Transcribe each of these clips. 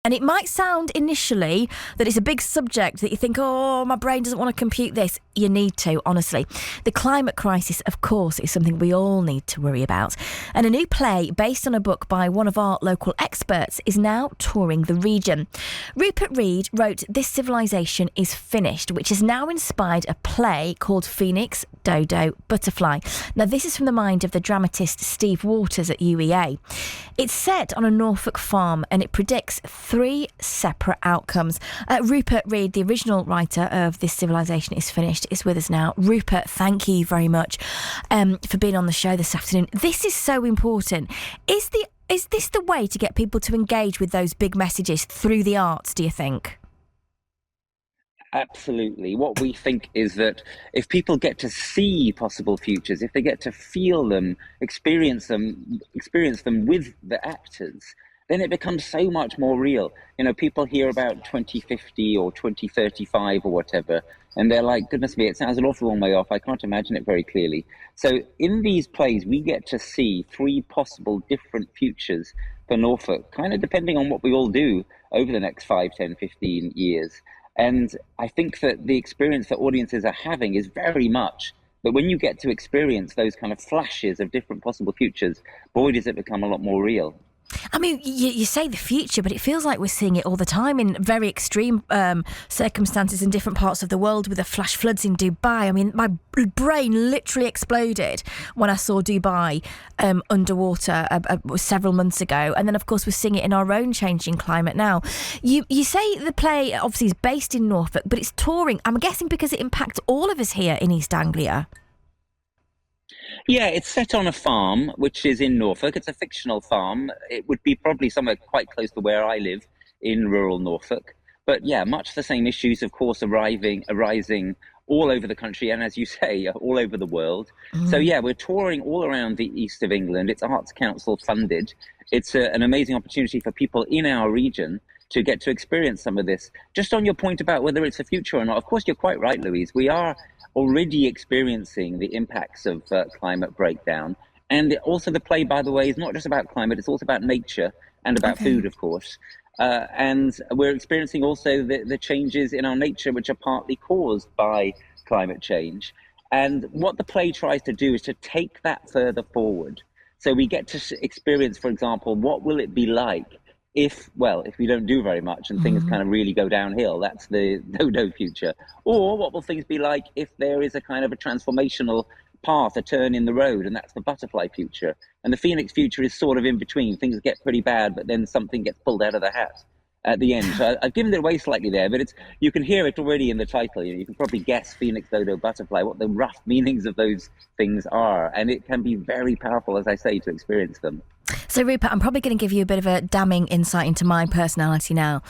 And it might sound initially that it's a big subject that you think, oh, my brain doesn't want to compute this. You need to, honestly. The climate crisis, of course, is something we all need to worry about. And a new play based on a book by one of our local experts is now touring the region. Rupert Read wrote This Civilisation is Finished, which has now inspired a play called Phoenix, Dodo, Butterfly. Now, this is from the mind of the dramatist Steve Waters at UEA. It's set on a Norfolk farm and it predicts 3 separate outcomes. Rupert Read, the original writer of This Civilisation is Finished, is with us now. Rupert, thank you very much for being on the show this afternoon. This is so important. Is this the way to get people to engage with those big messages through the arts, do you think? Absolutely. What we think is that if people get to see possible futures, if they get to feel them, experience them with the actors, then it becomes so much more real. You know, people hear about 2050 or 2035 or whatever, and they're like, goodness me, it sounds an awful long way off. I can't imagine it very clearly. So in these plays, we get to see 3 possible different futures for Norfolk, kind of depending on what we all do over the next 5, 10, 15 years. And I think that the experience that audiences are having is very much that when you get to experience those kind of flashes of different possible futures, boy, does it become a lot more real. I mean, you say the future, but it feels like we're seeing it all the time in very extreme circumstances in different parts of the world with the flash floods in Dubai. I mean, my brain literally exploded when I saw Dubai underwater several months ago. And then, of course, we're seeing it in our own changing climate now. You say the play obviously is based in Norfolk, but it's touring, I'm guessing, because it impacts all of us here in East Anglia. Yeah, it's set on a farm, which is in Norfolk. It's a fictional farm. It would be probably somewhere quite close to where I live in rural Norfolk. But yeah, much the same issues, of course, arising all over the country and, as you say, all over the world. So yeah, we're touring all around the east of England. It's Arts Council funded. It's an amazing opportunity for people in our region to get to experience some of this. Just on your point about whether it's a future or not, of course, you're quite right, Louise. We are already experiencing the impacts of climate breakdown. And also the play, by the way, is not just about climate, it's also about nature and about food, of course. And we're experiencing also the changes in our nature, which are partly caused by climate change. And what the play tries to do is to take that further forward. So we get to experience, for example, what will it be like if we don't do very much and things kind of really go downhill. That's the Dodo future. Or what will things be like if there is a kind of a transformational path, a turn in the road, and that's the butterfly future. And the Phoenix future is sort of in between. Things get pretty bad, but then something gets pulled out of the hat at the end. So I've given it away slightly there, but you can hear it already in the title. You can probably guess Phoenix, Dodo, Butterfly, what the rough meanings of those things are. And it can be very powerful, as I say, to experience them. So, Rupert, I'm probably going to give you a bit of a damning insight into my personality now.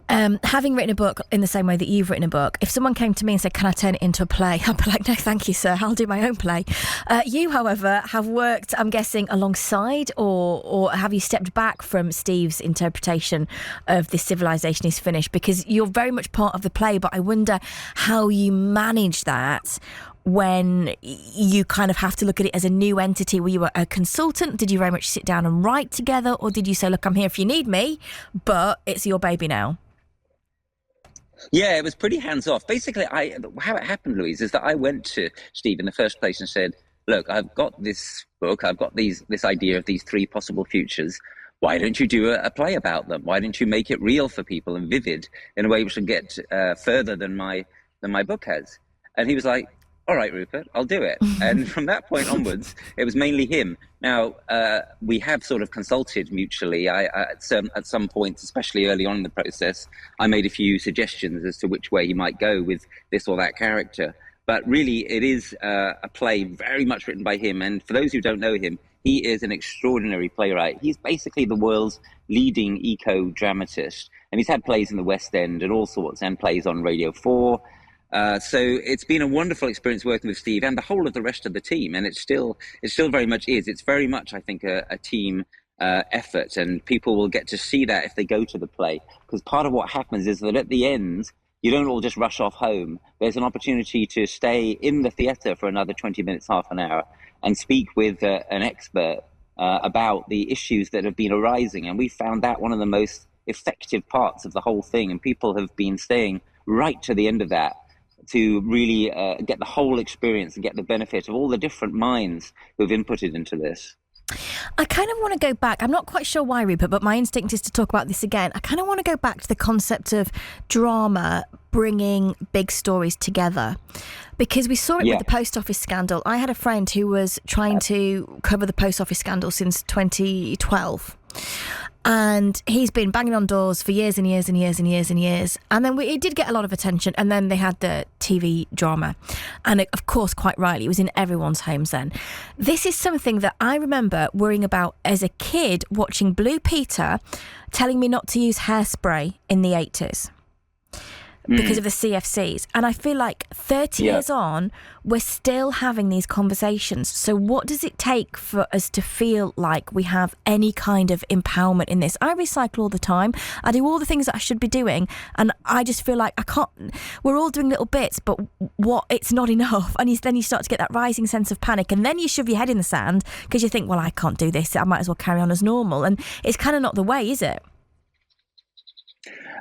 Having written a book in the same way that you've written a book, if someone came to me and said, can I turn it into a play? I'd be like, no, thank you, sir. I'll do my own play. You, however, have worked, I'm guessing, alongside or have you stepped back from Steve's interpretation of This Civilisation is Finished? Because you're very much part of the play, but I wonder how you manage that when you kind of have to look at it as a new entity. Were you a consultant? Did you very much sit down and write together? Or did you say, look, I'm here if you need me, but it's your baby now? Yeah, it was pretty hands-off. Basically, how it happened, Louise, is that I went to Steve in the first place and said, look, I've got this book, I've got this idea of these 3 possible futures. Why don't you do a play about them? Why don't you make it real for people and vivid in a way which will get further than my book has? And he was like, all right, Rupert, I'll do it. And from that point onwards, it was mainly him. Now, we have sort of consulted mutually. At some points, especially early on in the process, I made a few suggestions as to which way he might go with this or that character. But really, it is a play very much written by him. And for those who don't know him, he is an extraordinary playwright. He's basically the world's leading eco-dramatist. And he's had plays in the West End and all sorts, and plays on Radio 4. So it's been a wonderful experience working with Steve and the whole of the rest of the team. And it still very much is. It's very much, I think, a team effort. And people will get to see that if they go to the play. Because part of what happens is that at the end, you don't all just rush off home. There's an opportunity to stay in the theatre for another 20 minutes, half an hour, and speak with an expert about the issues that have been arising. And we found that one of the most effective parts of the whole thing, and people have been staying right to the end of that to really get the whole experience and get the benefit of all the different minds who've inputted into this. I kind of want to go back. I'm not quite sure why, Rupert, but my instinct is to talk about this again. I kind of want to go back to the concept of drama bringing big stories together, because we saw it with the post office scandal. I had a friend who was trying to cover the post office scandal since 2012. And he's been banging on doors for years and years and years and years and years. And then it did get a lot of attention. And then they had the TV drama. And it, of course, quite rightly, it was in everyone's homes then. This is something that I remember worrying about as a kid, watching Blue Peter telling me not to use hairspray in the 80s. Because of the CFCs. And I feel like 30 years on, we're still having these conversations. So what does it take for us to feel like we have any kind of empowerment in this? I recycle all the time. I do all the things that I should be doing. And I just feel like I can't... We're all doing little bits, but it's not enough. And then you start to get that rising sense of panic. And then you shove your head in the sand because you think, well, I can't do this. I might as well carry on as normal. And it's kind of not the way, is it?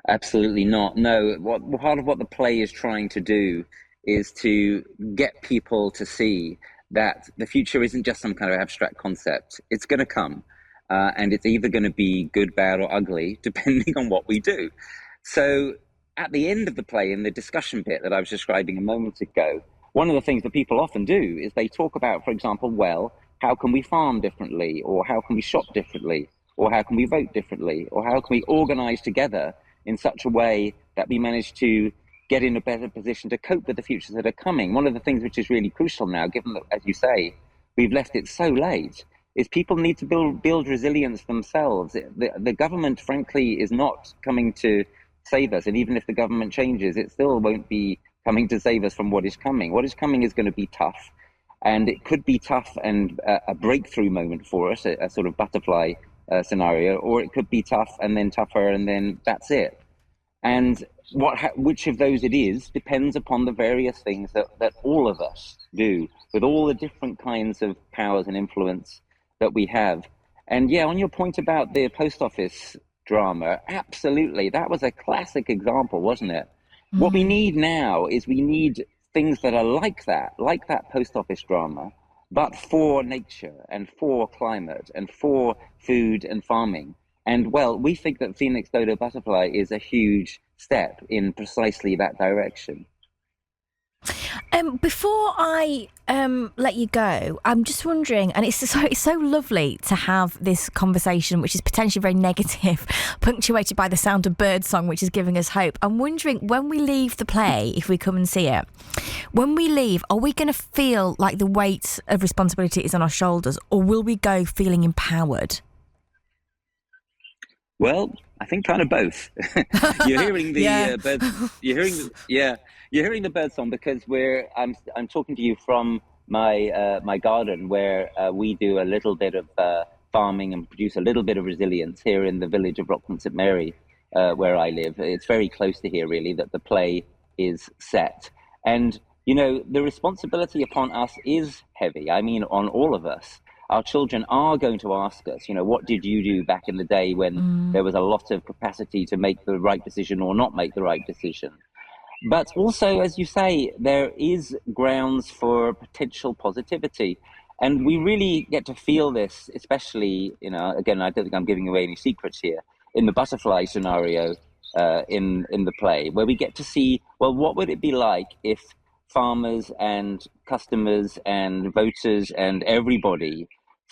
Absolutely not. No, part of what the play is trying to do is to get people to see that the future isn't just some kind of abstract concept. It's going to come, and it's either going to be good, bad, or ugly, depending on what we do. So at the end of the play, in the discussion bit that I was describing a moment ago, one of the things that people often do is they talk about, for example, well, how can we farm differently, or how can we shop differently, or how can we vote differently, or how can we organize together in such a way that we manage to get in a better position to cope with the futures that are coming. One of the things which is really crucial now, given that, as you say, we've left it so late, is people need to build resilience themselves. The government, frankly, is not coming to save us. And even if the government changes, it still won't be coming to save us from what is coming. What is coming is going to be tough. And it could be tough and a breakthrough moment for us, a sort of butterfly scenario, or it could be tough and then tougher and then that's it. And which of those it is depends upon the various things that all of us do with all the different kinds of powers and influence that we have. And yeah, on your point about the post office drama, absolutely, that was a classic example, wasn't it? What we need now is we need things that are like that post office drama, but for nature and for climate and for food and farming. And well, we think that Phoenix Dodo Butterfly is a huge step in precisely that direction. Before I let you go, I'm just wondering, and it's so lovely to have this conversation, which is potentially very negative, punctuated by the sound of birdsong, which is giving us hope. I'm wondering, when we leave the play, if we come and see it, when we leave, are we going to feel like the weight of responsibility is on our shoulders, or will we go feeling empowered? Well, I think kind of both. You're hearing the birds. You're hearing the birdsong because I'm talking to you from my garden, where we do a little bit of farming and produce a little bit of resilience here in the village of Rockland St Mary, where I live. It's very close to here, really, that the play is set. And you know, the responsibility upon us is heavy. I mean, on all of us. Our children are going to ask us, you know, what did you do back in the day when there was a lot of capacity to make the right decision or not make the right decision? But also, as you say, there is grounds for potential positivity. And we really get to feel this, especially, you know, again, I don't think I'm giving away any secrets here, in the butterfly scenario in the play, where we get to see, well, what would it be like if farmers and customers and voters and everybody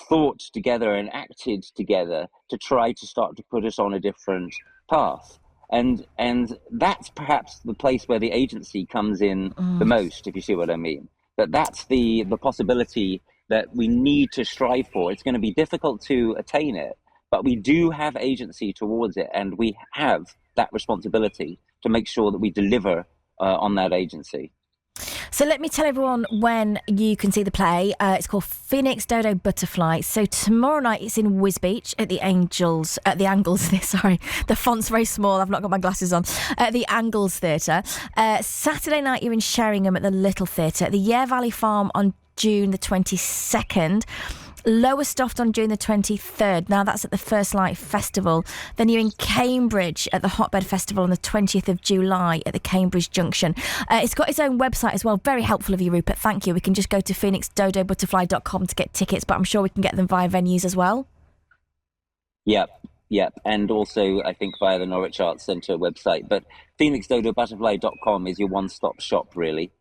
thought together and acted together to try to start to put us on a different path. And that's perhaps the place where the agency comes in the most, if you see what I mean. That's the possibility that we need to strive for. It's going to be difficult to attain it, but we do have agency towards it, and we have that responsibility to make sure that we deliver on that agency. So let me tell everyone when you can see the play. It's called Phoenix Dodo Butterfly. So tomorrow night it's in Wisbech at the Angles. Sorry, the font's very small. I've not got my glasses on. At the Angles Theatre. Saturday night you're in Sheringham at the Little Theatre. At the Yare Valley Farm on June the 22nd. Lowestoft on June the 23rd. Now that's at the First Light Festival. Then you're in Cambridge at the Hotbed Festival on the 20th of July at the Cambridge Junction. It's got its own website as well. Very helpful of you, Rupert. Thank you. We can just go to phoenixdodobutterfly.com to get tickets, but I'm sure we can get them via venues as well. Yep. And also, I think, via the Norwich Arts Centre website. But phoenixdodobutterfly.com is your one-stop shop, really.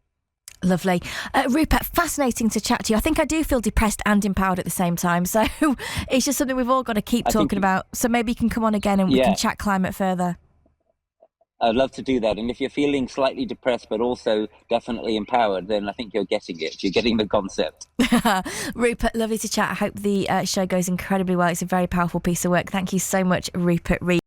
Lovely. Rupert, fascinating to chat to you. I think I do feel depressed and empowered at the same time. So it's just something we've all got to keep talking about. So maybe you can come on again and we can chat climate further. I'd love to do that. And if you're feeling slightly depressed but also definitely empowered, then I think you're getting it. You're getting the concept. Rupert, lovely to chat. I hope the show goes incredibly well. It's a very powerful piece of work. Thank you so much, Rupert Read.